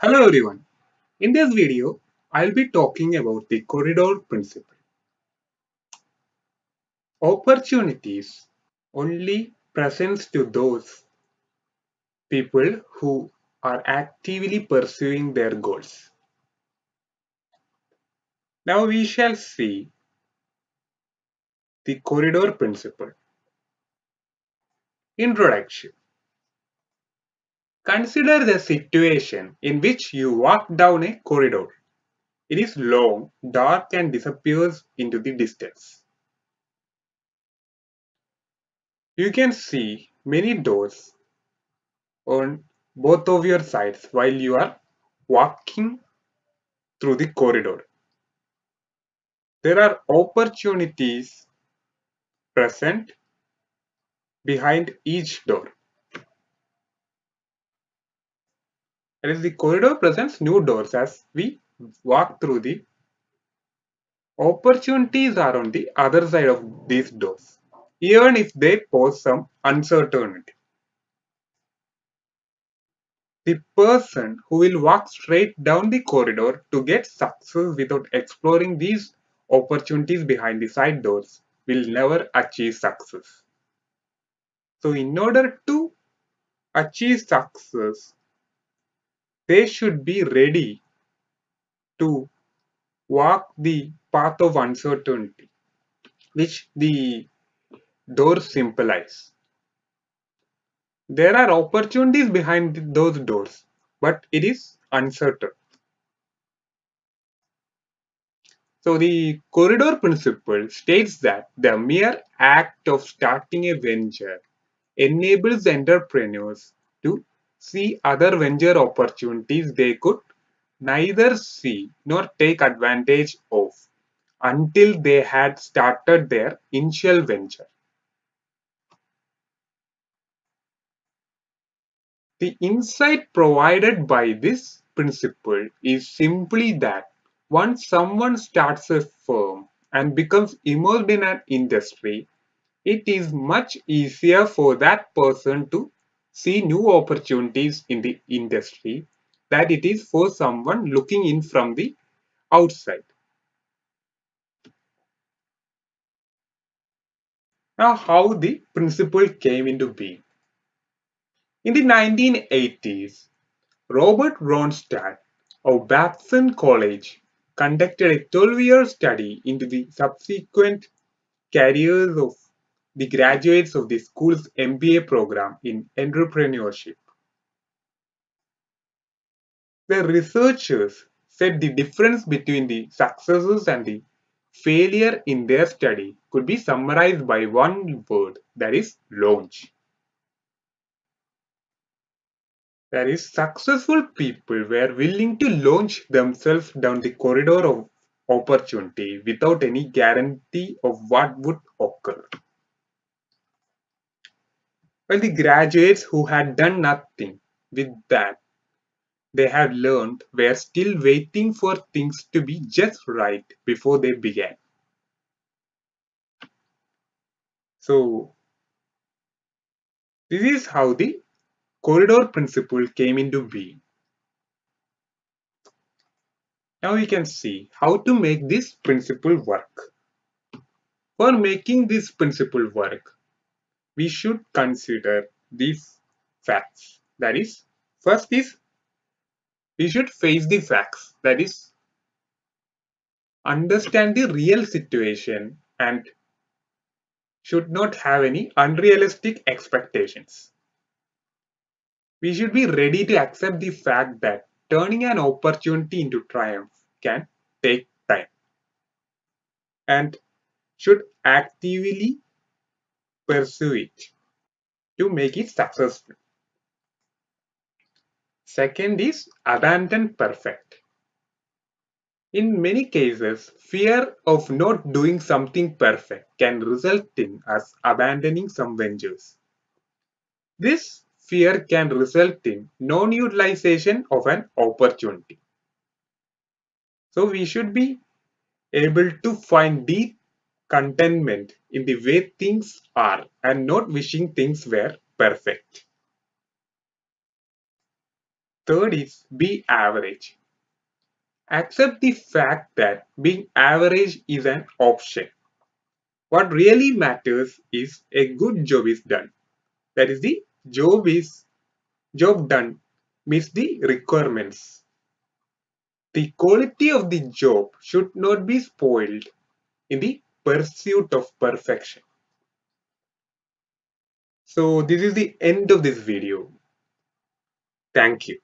Hello everyone. In this video, I'll be talking about the corridor principle. Opportunities only presents to those people who are actively pursuing their goals. Now we shall see the corridor principle. Introduction. Consider the situation in which you walk down a corridor. It is long, dark and disappears into the distance. You can see many doors on both of your sides while you are walking through the corridor. There are opportunities present behind each door. That is, the corridor presents new doors as we walk through the opportunities are on the other side of these doors, even if they pose some uncertainty. The person who will walk straight down the corridor to get success without exploring these opportunities behind the side doors will never achieve success. So, in order to achieve success, they should be ready to walk the path of uncertainty, which the doors symbolize. There are opportunities behind those doors, but it is uncertain. So the corridor principle states that the mere act of starting a venture enables entrepreneurs to see other venture opportunities they could neither see nor take advantage of until they had started their initial venture. The insight provided by this principle is simply that once someone starts a firm and becomes immersed in an industry, it is much easier for that person to see new opportunities in the industry than it is for someone looking in from the outside. Now, how the principle came into being. In the 1980s, Robert Ronstadt of Babson College conducted a 12-year study into the subsequent careers of the graduates of the school's MBA program in entrepreneurship. The researchers said the difference between the successes and the failure in their study could be summarized by one word, that is launch. That is, successful people were willing to launch themselves down the corridor of opportunity without any guarantee of what would occur. While the graduates who had done nothing with that they had learned were still waiting for things to be just right before they began. So, this is how the corridor principle came into being. Now we can see how to make this principle work. For making this principle work, we should consider these facts. That is, first is we should face the facts. That is, understand the real situation and should not have any unrealistic expectations. We should be ready to accept the fact that turning an opportunity into triumph can take time and should actively pursue it to make it successful. Second is abandon perfect. In many cases, fear of not doing something perfect can result in us abandoning some ventures. This fear can result in non-utilization of an opportunity. So we should be able to find deep contentment in the way things are and not wishing things were perfect. Third is be average. Accept the fact that being average is an option. What really matters is a good job is done. That is the job done meets the requirements. The quality of the job should not be spoiled in the pursuit of perfection. So this is the end of this video. Thank you.